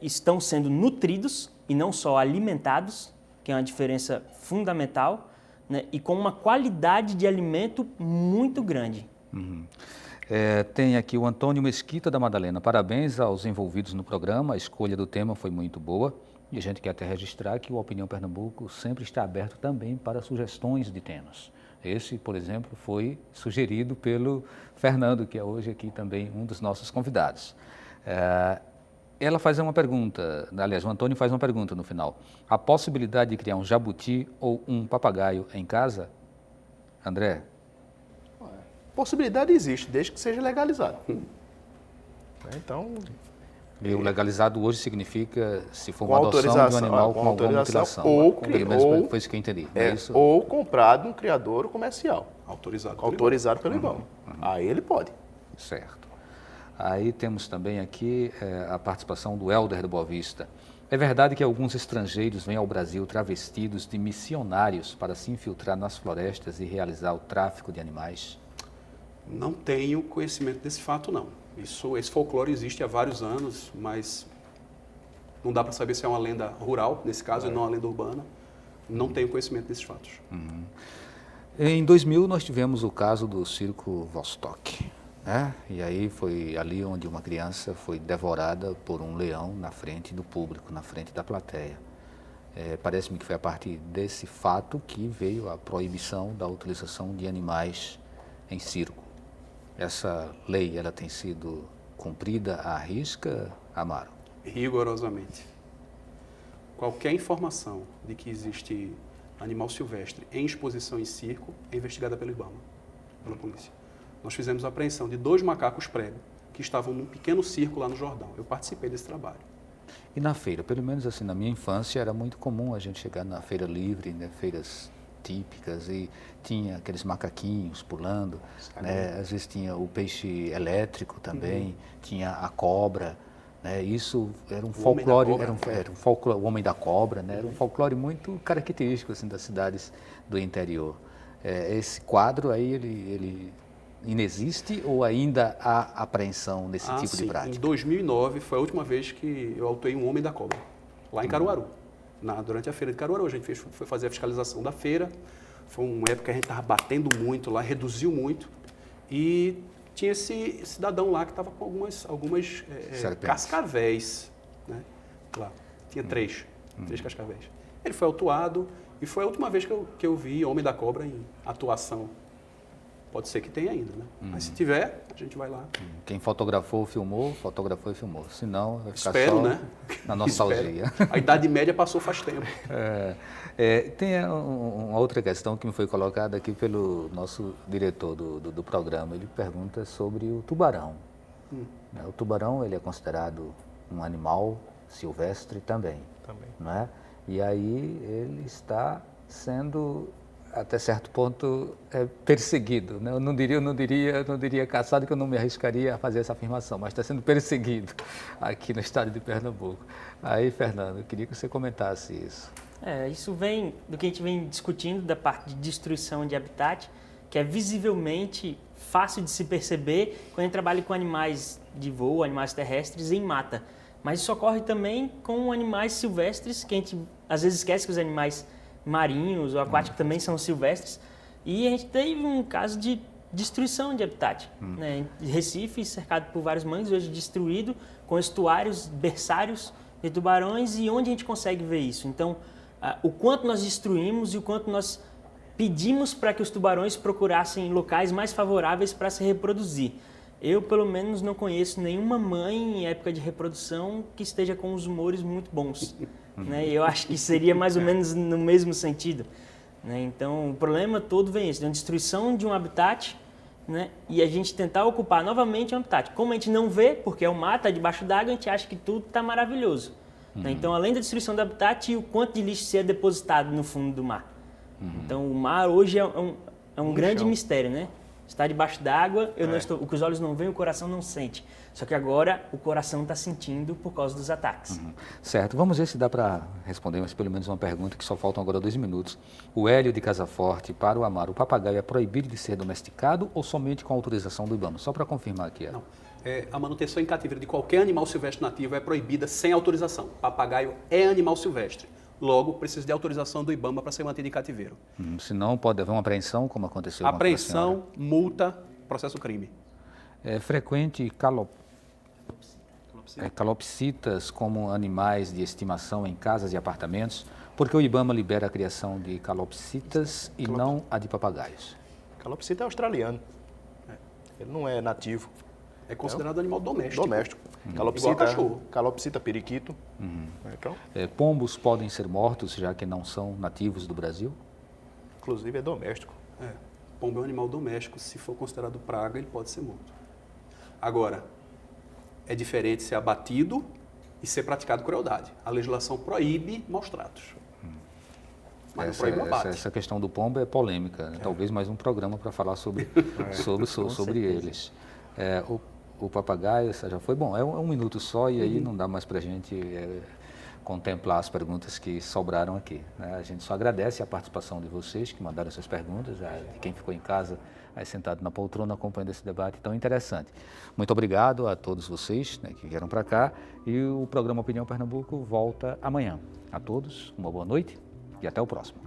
estão sendo nutridos e não só alimentados, que é uma diferença fundamental, né? E com uma qualidade de alimento muito grande. Tem aqui o Antônio Mesquita da Madalena. Parabéns aos envolvidos no programa, a escolha do tema foi muito boa. E a gente quer até registrar que o Opinião Pernambuco sempre está aberto também para sugestões de temas. Esse, por exemplo, foi sugerido pelo Fernando, que é hoje aqui também um dos nossos convidados. Ela faz uma pergunta, aliás, o Antônio faz uma pergunta no final. A possibilidade de criar um jabuti ou um papagaio em casa? André? Possibilidade existe, desde que seja legalizado. Então... E o legalizado hoje significa, se for com uma adoção de um autorização, animal com alguma mutilação. Pelo menos foi isso que eu entendi. Ou comprado um criador comercial. Autorizado pelo IBAMA. Aí ele pode. Certo. Aí temos também aqui a participação do Helder do Boa Vista. É verdade que alguns estrangeiros vêm ao Brasil travestidos de missionários para se infiltrar nas florestas e realizar o tráfico de animais? Não tenho conhecimento desse fato, não. Esse folclore existe há vários anos, mas não dá para saber se é uma lenda rural, nesse caso, e não uma lenda urbana. Não tenho conhecimento desses fatos. Em 2000, nós tivemos o caso do circo Vostok. Né? E aí foi ali onde uma criança foi devorada por um leão na frente do público, na frente da plateia. Parece-me que foi a partir desse fato que veio a proibição da utilização de animais em circo. Essa lei, ela tem sido cumprida à risca, Amaro? Rigorosamente. Qualquer informação de que existe animal silvestre em exposição em circo é investigada pelo IBAMA, pela polícia. Nós fizemos a apreensão de 2 macacos prego que estavam num pequeno circo lá no Jordão. Eu participei desse trabalho. E na feira, pelo menos assim, na minha infância era muito comum a gente chegar na feira livre, né, feiras típicas, e tinha aqueles macaquinhos pulando, né? Às vezes tinha o peixe elétrico também, tinha a cobra, né? Isso era um folclore, era um folclore, o homem da cobra, né? Era um folclore muito característico assim das cidades do interior. Esse quadro aí ele inexiste ou ainda há apreensão desse tipo de prática? Em 2009 foi a última vez que eu autuei um homem da cobra, lá em Caruaru. Durante a feira de Caruaru, a gente foi fazer a fiscalização da feira. Foi uma época que a gente estava batendo muito lá, reduziu muito. E tinha esse cidadão lá que estava com algumas cascavéis. Né? Lá. Tinha 3 cascavéis. Ele foi autuado E foi a última vez que eu vi Homem da Cobra em atuação. Pode ser que tenha ainda, né? Mas se tiver, a gente vai lá. Quem fotografou, filmou, fotografou e filmou. Se não, vai ficar Espero, só né? na nostalgia. Espero. A Idade Média passou faz tempo. Tem uma outra questão que me foi colocada aqui pelo nosso diretor do programa. Ele pergunta sobre o tubarão. Né? O tubarão ele é considerado um animal silvestre também. Não é? E aí ele está sendo, até certo ponto, perseguido. Né? Eu não diria caçado, que eu não me arriscaria a fazer essa afirmação, mas está sendo perseguido aqui no estado de Pernambuco. Aí, Fernando, eu queria que você comentasse isso. Isso vem do que a gente vem discutindo, da parte de destruição de habitat, que é visivelmente fácil de se perceber quando a gente trabalha com animais de voo, animais terrestres em mata. Mas isso ocorre também com animais silvestres, que a gente às vezes esquece que os animais marinhos ou aquáticos também são silvestres. E a gente teve um caso de destruição de habitat. Né? Recife, cercado por vários mangues, hoje destruído, com estuários, berçários de tubarões, e onde a gente consegue ver isso? Então, o quanto nós destruímos e o quanto nós pedimos para que os tubarões procurassem locais mais favoráveis para se reproduzir. Eu, pelo menos, não conheço nenhuma mãe em época de reprodução que esteja com os humores muito bons. Né? Eu acho que seria mais ou menos no mesmo sentido. Né? Então, o problema todo vem esse, de uma destruição de um habitat, né? E a gente tentar ocupar novamente um habitat. Como a gente não vê, porque é um mar, está debaixo d'água, a gente acha que tudo está maravilhoso. Né? Então, além da destruição do habitat, e o quanto de lixo se é depositado no fundo do mar. Então, o mar hoje é um grande mistério, né? Está debaixo d'água, o que os olhos não veem, o coração não sente. Só que agora o coração está sentindo por causa dos ataques. Certo, vamos ver se dá para responder, mas pelo menos uma pergunta, que só faltam agora 2 minutos. O Hélio de Casa Forte, para o Amaro, o papagaio é proibido de ser domesticado ou somente com autorização do IBAMA? Só para confirmar aqui. Não. A manutenção em cativeiro de qualquer animal silvestre nativo é proibida sem autorização. Papagaio é animal silvestre. Logo, precisa de autorização do IBAMA para ser mantido em cativeiro. Senão pode haver uma apreensão, como aconteceu com a apreensão, multa, processo crime. É frequente calopsitas como animais de estimação em casas e apartamentos, porque o IBAMA libera a criação de calopsitas e não a de papagaios. Calopsita é australiano. Ele não é nativo. É considerado animal doméstico. Calopsita, igual cachorro. Calopsita periquito. Então, Pombos podem ser mortos, já que não são nativos do Brasil? inclusive é doméstico. Pombo é um animal doméstico. Se for considerado praga, ele pode ser morto. Agora, é diferente ser abatido e ser praticado crueldade. A legislação proíbe maus-tratos. Mas não proíbe o abate. Essa questão do pombo é polêmica. Talvez mais um programa para falar sobre eles. O papagaio já foi bom, é 1 minuto só e aí não dá mais para a gente contemplar as perguntas que sobraram aqui. Né? A gente só agradece a participação de vocês que mandaram essas perguntas, de quem ficou em casa aí sentado na poltrona acompanhando esse debate tão interessante. Muito obrigado a todos vocês, né, que vieram para cá, e o programa Opinião Pernambuco volta amanhã. A todos, uma boa noite e até o próximo.